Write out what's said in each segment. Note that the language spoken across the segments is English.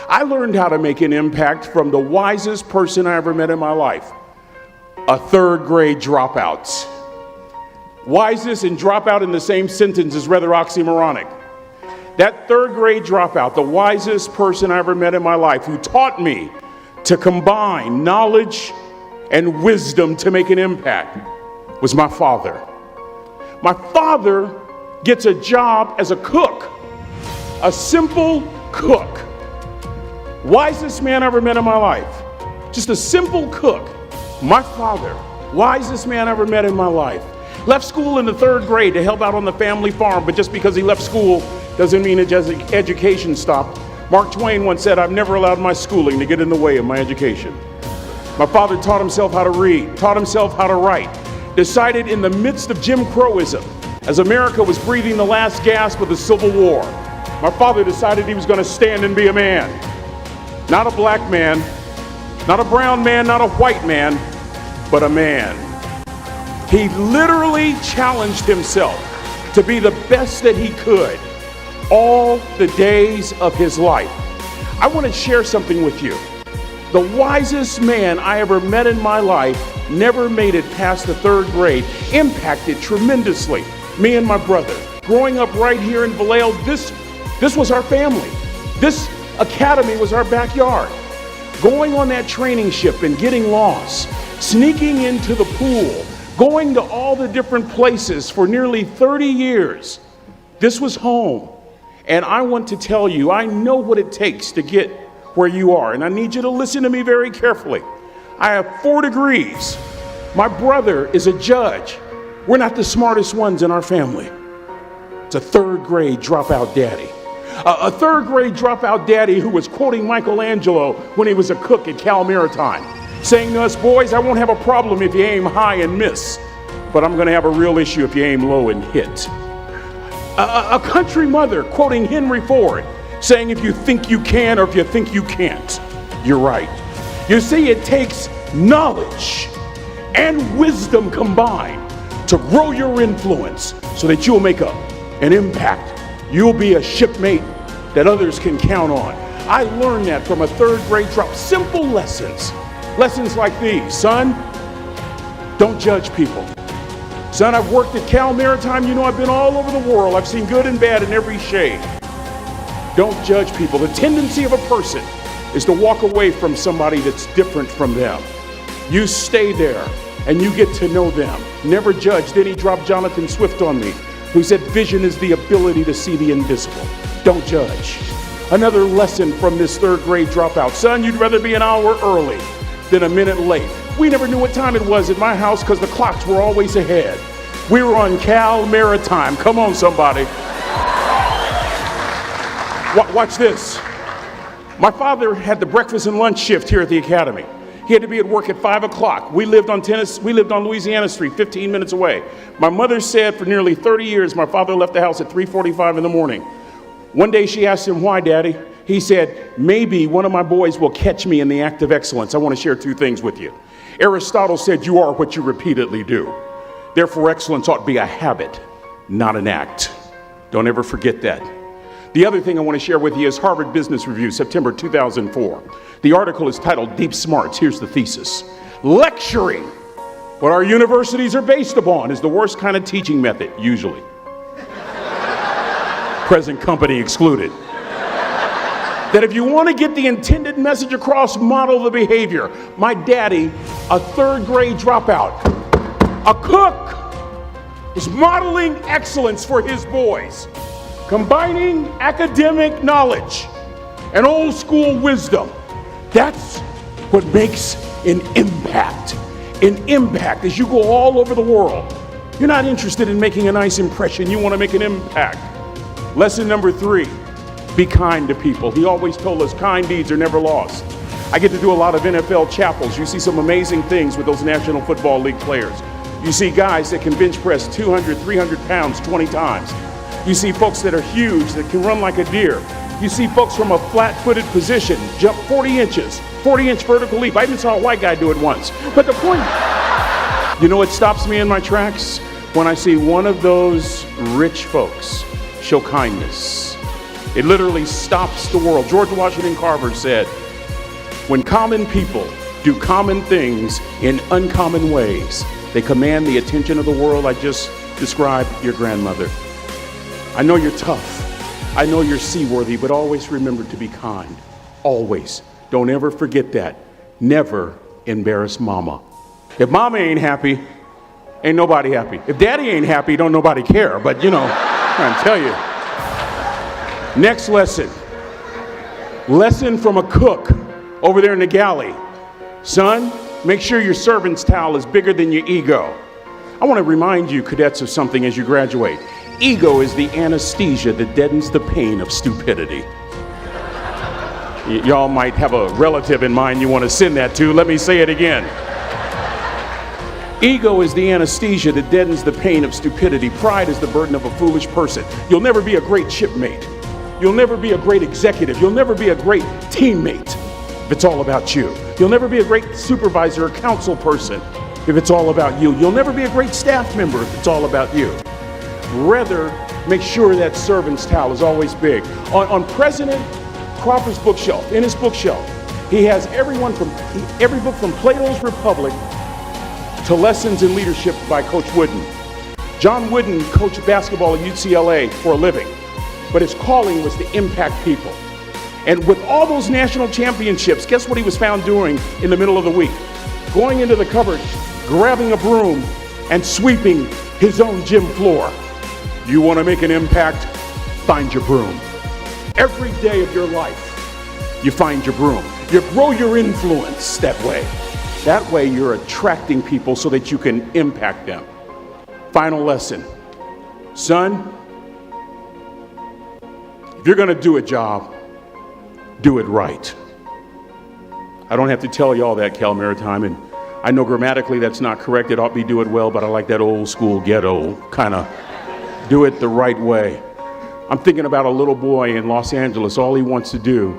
I learned how to make an impact from the wisest person I ever met in my life, a third grade dropout. Wisest and dropout in the same sentence is rather oxymoronic. That third grade dropout, the wisest person I ever met in my life, who taught me to combine knowledge and wisdom to make an impact, was my father. My father gets a job as a cook, a simple cook. Wisest man I ever met in my life. Just a simple cook. My father, wisest man I ever met in my life. Left school in the third grade to help out on the family farm, but just because he left school doesn't mean his education stopped. Mark Twain once said, "I've never allowed my schooling to get in the way of my education." My father taught himself how to read, taught himself how to write, decided in the midst of Jim Crowism, as America was breathing the last gasp of the Civil War, my father decided he was going to stand and be a man. Not a black man, not a brown man, not a white man, but a man. He literally challenged himself to be the best that he could all the days of his life. I want to share something with you. The wisest man I ever met in my life never made it past the third grade, impacted tremendously me and my brother. Growing up right here in Vallejo, this was our family. This academy was our backyard. Going on that training ship and getting lost, sneaking into the pool, going to all the different places for nearly 30 years. This was home. And I want to tell you, I know what it takes to get where you are. And I need you to listen to me very carefully. I have 4 degrees. My brother is a judge. We're not the smartest ones in our family. It's a third grade dropout daddy. A third grade dropout daddy who was quoting Michelangelo when he was a cook at Cal Maritime, saying to us, "Boys, I won't have a problem if you aim high and miss, but I'm gonna have a real issue if you aim low and hit." A country mother quoting Henry Ford, saying, "If you think you can or if you think you can't, you're right." You see, it takes knowledge and wisdom combined to grow your influence so that you'll make an impact. You'll be a shipmate that others can count on. I learned that from a third grade drop. Simple lessons. Lessons like these. Son, don't judge people. Son, I've worked at Cal Maritime. You know, I've been all over the world. I've seen good and bad in every shade. Don't judge people. The tendency of a person is to walk away from somebody that's different from them. You stay there and you get to know them. Never judge. Then he dropped Jonathan Swift on me, who said vision is the ability to see the invisible. Don't judge. Another lesson from this third grade dropout. Son, you'd rather be an hour early than a minute late. We never knew what time it was at my house because the clocks were always ahead. We were on Cal Maritime. Come on, somebody. Watch this. My father had the breakfast and lunch shift here at the academy. He had to be at work at 5 o'clock. We lived on Louisiana Street, 15 minutes away. My mother said for nearly 30 years, my father left the house at 3:45 in the morning. One day she asked him, "Why, Daddy?" He said, "Maybe one of my boys will catch me in the act of excellence." I want to share 2 things with you. Aristotle said, "You are what you repeatedly do." Therefore, excellence ought to be a habit, not an act. Don't ever forget that. The other thing I want to share with you is Harvard Business Review, September 2004. The article is titled Deep Smarts. Here's the thesis. Lecturing, what our universities are based upon, is the worst kind of teaching method, usually. Present company excluded. That if you want to get the intended message across, model the behavior. My daddy, a third grade dropout, a cook, was modeling excellence for his boys, combining academic knowledge and old school wisdom. That's what makes an impact. An impact as you go all over the world. You're not interested in making a nice impression. You want to make an impact. Lesson number 3. Be kind to people. He always told us kind deeds are never lost. I get to do a lot of NFL chapels. You see some amazing things with those National Football League players. You see guys that can bench press 200, 300 pounds 20 times. You see folks that are huge that can run like a deer. You see folks from a flat-footed position jump 40 inches, 40-inch vertical leap. I even saw a white guy do it once. But the point, you know what stops me in my tracks? When I see one of those rich folks show kindness. It literally stops the world. George Washington Carver said, when common people do common things in uncommon ways, they command the attention of the world. I just described your grandmother. I know you're tough. I know you're seaworthy, but always remember to be kind. Always. Don't ever forget that. Never embarrass mama. If mama ain't happy, ain't nobody happy. If daddy ain't happy, don't nobody care. But you know, I'm trying to tell you. Next lesson. Lesson from a cook over there in the galley. Son, make sure your servant's towel is bigger than your ego. I want to remind you, cadets, of something as you graduate. Ego is the anesthesia that deadens the pain of stupidity. Y'all might have a relative in mind you want to send that to. Let me say it again. Ego is the anesthesia that deadens the pain of stupidity. Pride is the burden of a foolish person. You'll never be a great shipmate. You'll never be a great executive. You'll never be a great teammate if it's all about you. You'll never be a great supervisor or council person if it's all about you. You'll never be a great staff member if it's all about you. Rather, make sure that servant's towel is always big. On President Crawford's bookshelf, in his bookshelf, he has every book from Plato's Republic to Lessons in Leadership by Coach Wooden. John Wooden coached basketball at UCLA for a living, but his calling was to impact people. And with all those national championships, guess what he was found doing in the middle of the week? Going into the cupboard, grabbing a broom, and sweeping his own gym floor. You want to make an impact? Find your broom. Every day of your life, you find your broom. You grow your influence that way. That way you're attracting people so that you can impact them. Final lesson. Son, if you're going to do a job, do it right. I don't have to tell you all that, Cal Maritime, and I know grammatically that's not correct. It ought to be do it well, but I like that old school ghetto kind of do it the right way. I'm thinking about a little boy in Los Angeles. All he wants to do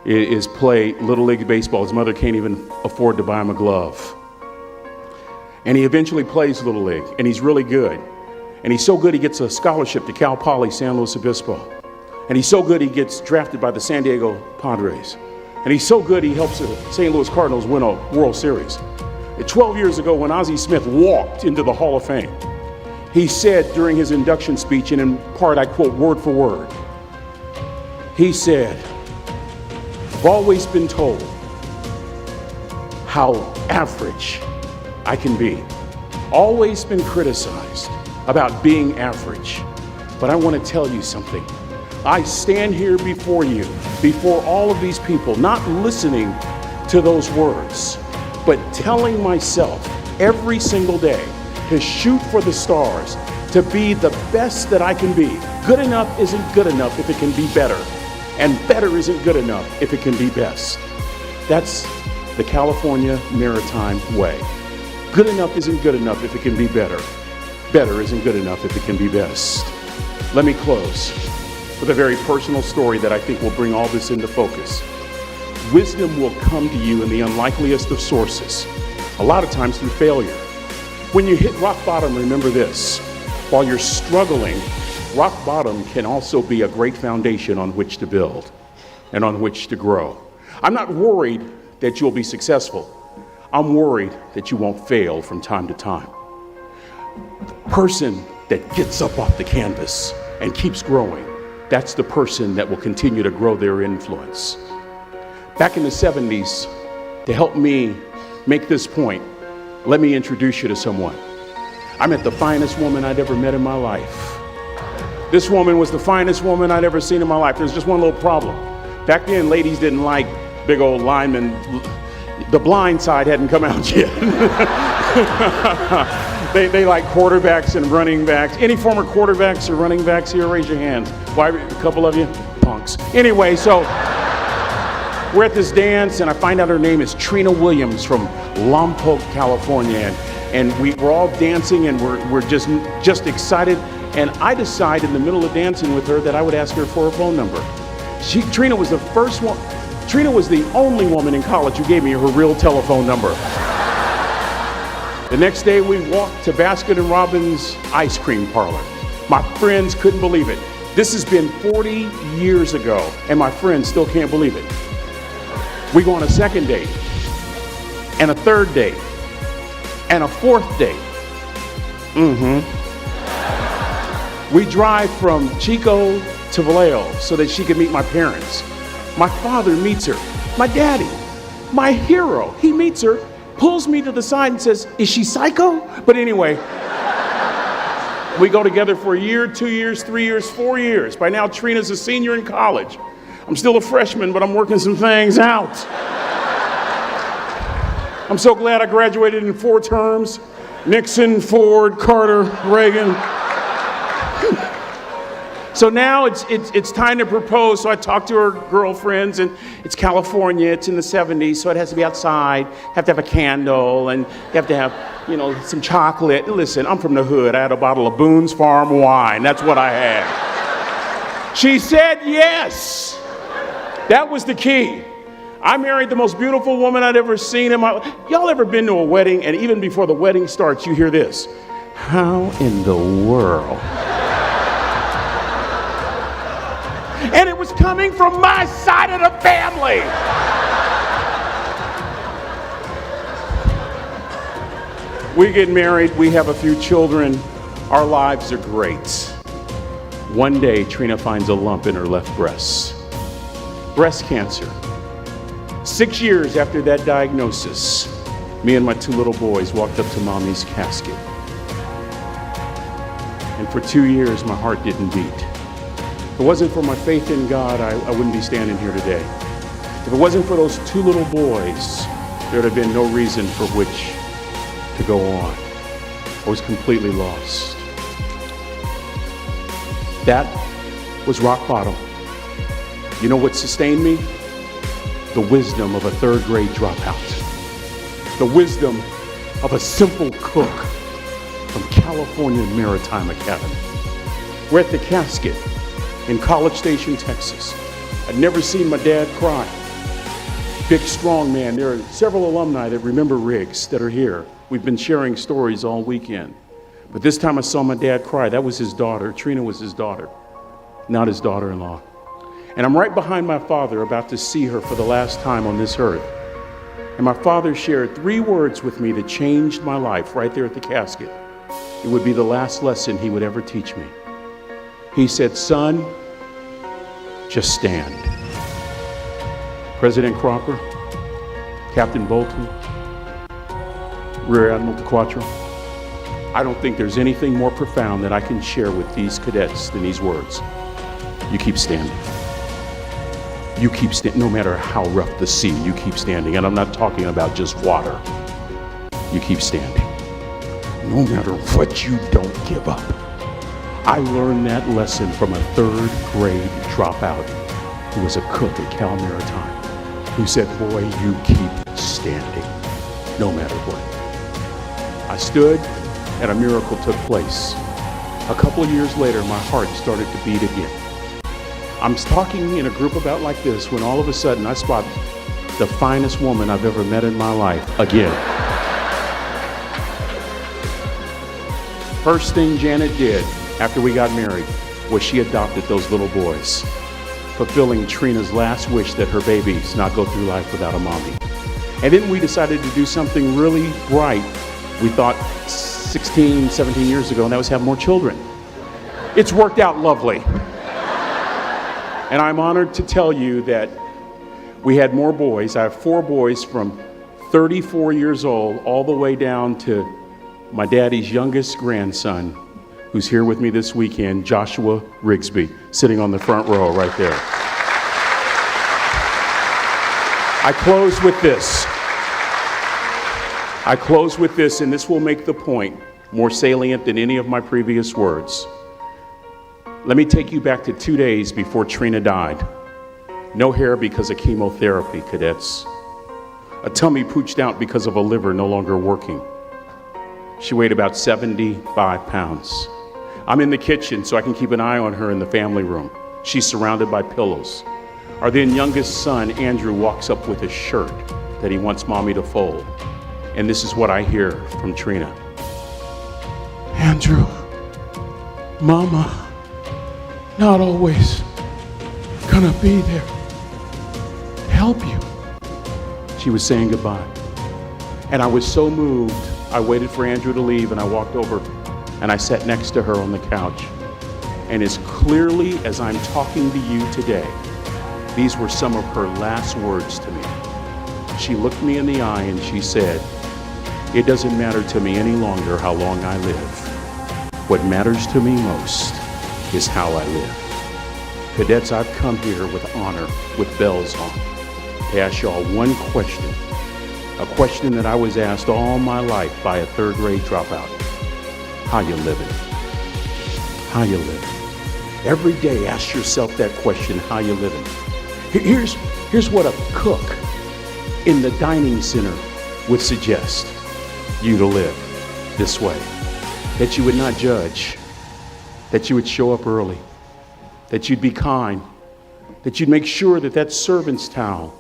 is play Little League baseball. His mother can't even afford to buy him a glove. And he eventually plays Little League, and he's really good. And he's so good he gets a scholarship to Cal Poly San Luis Obispo. And he's so good he gets drafted by the San Diego Padres. And he's so good he helps the St. Louis Cardinals win a World Series. 12 years ago, when Ozzie Smith walked into the Hall of Fame, he said during his induction speech, and in part I quote word for word, he said, I've always been told how average I can be. Always been criticized about being average. But I want to tell you something. I stand here before you, before all of these people, not listening to those words, but telling myself every single day to shoot for the stars, to be the best that I can be. Good enough isn't good enough if it can be better, and better isn't good enough if it can be best. That's the California Maritime way. Good enough isn't good enough if it can be better. Better isn't good enough if it can be best. Let me close with a very personal story that I think will bring all this into focus. Wisdom will come to you in the unlikeliest of sources, a lot of times through failure. When you hit rock bottom, remember this. While you're struggling, rock bottom can also be a great foundation on which to build and on which to grow. I'm not worried that you'll be successful. I'm worried that you won't fail from time to time. The person that gets up off the canvas and keeps growing, that's the person that will continue to grow their influence. Back in the 70s, to help me make this point, let me introduce you to someone. I met the finest woman I'd ever met in my life. This woman was the finest woman I'd ever seen in my life. There's just one little problem. Back then, ladies didn't like big old linemen. The blind side hadn't come out yet. They like quarterbacks and running backs. Any former quarterbacks or running backs here, raise your hands. Why, a couple of you? Punks. Anyway, so we're at this dance, and I find out her name is Trina Williams from Lompoc, California, and we're all dancing, and we're just excited. And I decide in the middle of dancing with her that I would ask her for her phone number. Trina was the first one. Trina was the only woman in college who gave me her real telephone number. The next day, we walked to Baskin & Robbins ice cream parlor. My friends couldn't believe it. This has been 40 years ago, and my friends still can't believe it. We go on a second date, and a third date, and a fourth date. We drive from Chico to Vallejo so that she could meet my parents. My father meets her. My daddy, my hero, he meets her, pulls me to the side and says, "Is she psycho?" But anyway, we go together for a year, 2 years, 3 years, 4 years. By now, Trina's a senior in college. I'm still a freshman, but I'm working some things out. I'm so glad I graduated in 4 terms. Nixon, Ford, Carter, Reagan. So now it's time to propose. So I talked to her girlfriends, and it's California, it's in the 70s, so it has to be outside. Have to have a candle, and you have to have, some chocolate. Listen, I'm from the hood. I had a bottle of Boone's Farm wine. That's what I had. She said yes. That was the key. I married the most beautiful woman I'd ever seen in my life. Y'all ever been to a wedding, and even before the wedding starts, you hear this? How in the world? And it was coming from my side of the family. We get married, we have a few children. Our lives are great. One day, Trina finds a lump in her left breast. Breast cancer. 6 years after that diagnosis, me and my 2 little boys walked up to Mommy's casket. And for 2 years, my heart didn't beat. If it wasn't for my faith in God, I wouldn't be standing here today. If it wasn't for those 2 little boys, there would have been no reason for which to go on. I was completely lost. That was rock bottom. You know what sustained me? The wisdom of a 3rd grade dropout. The wisdom of a simple cook from California Maritime Academy. We're at the casket in College Station, Texas. I'd never seen my dad cry. Big, strong man. There are several alumni that remember Riggs that are here. We've been sharing stories all weekend. But this time I saw my dad cry. That was his daughter. Trina was his daughter, not his daughter-in-law. And I'm right behind my father, about to see her for the last time on this earth. And my father shared 3 words with me that changed my life right there at the casket. It would be the last lesson he would ever teach me. He said, "Son, just stand." President Crocker, Captain Bolton, Rear Admiral DeQuatro, I don't think there's anything more profound that I can share with these cadets than these words. You keep standing. You keep standing, no matter how rough the sea, you keep standing. And I'm not talking about just water. You keep standing. No matter what, you don't give up. I learned that lesson from a 3rd grade dropout who was a cook at Cal Maritime, who said, "Boy, you keep standing, no matter what." I stood, and a miracle took place. A couple of years later, my heart started to beat again. I'm talking in a group about like this when all of a sudden I spot the finest woman I've ever met in my life again. First thing Janet did after we got married was she adopted those little boys, fulfilling Trina's last wish that her babies not go through life without a mommy. And then we decided to do something really bright. We thought 16, 17 years ago, and that was have more children. It's worked out lovely. And I'm honored to tell you that we had more boys. I have 4 boys from 34 years old all the way down to my daddy's youngest grandson, who's here with me this weekend, Joshua Rigsby, sitting on the front row right there. I close with this, and this will make the point more salient than any of my previous words. Let me take you back to 2 days before Trina died. No hair because of chemotherapy, cadets. A tummy pooched out because of a liver no longer working. She weighed about 75 pounds. I'm in the kitchen so I can keep an eye on her in the family room. She's surrounded by pillows. Our then youngest son, Andrew, walks up with a shirt that he wants Mommy to fold. And this is what I hear from Trina. "Andrew, Mama not always gonna be there to help you. She was saying goodbye. And I was so moved, I waited for Andrew to leave and I walked over and I sat next to her on the couch. And as clearly as I'm talking to you today, these were some of her last words to me. She looked me in the eye and she said, "It doesn't matter to me any longer how long I live. What matters to me most is how I live." Cadets, I've come here with honor, with bells on, to ask y'all one question. A question that I was asked all my life by a third grade dropout. How you living? How you living? Every day ask yourself that question, how you living? Here's what a cook in the dining center would suggest you to live this way. That you would not judge, that you would show up early, that you'd be kind, that you'd make sure that that servant's towel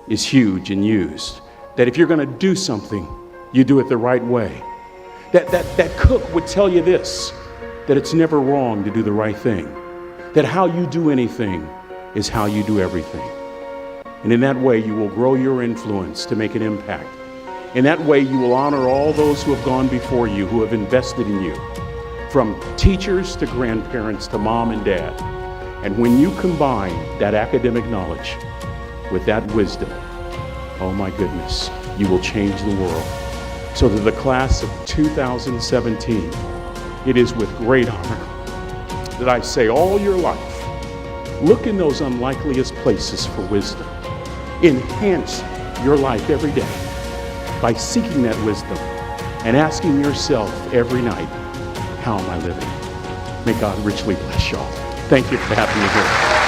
is huge and used, that if you're gonna do something, you do it the right way. That cook would tell you this, that it's never wrong to do the right thing, that how you do anything is how you do everything. And in that way, you will grow your influence to make an impact. In that way, you will honor all those who have gone before you, who have invested in you, from teachers to grandparents to mom and dad. And when you combine that academic knowledge with that wisdom, oh my goodness, you will change the world. So to the class of 2017, it is with great honor that I say all your life, look in those unlikeliest places for wisdom. Enhance your life every day by seeking that wisdom and asking yourself every night, how am I living? May God richly bless y'all. Thank you for having me here.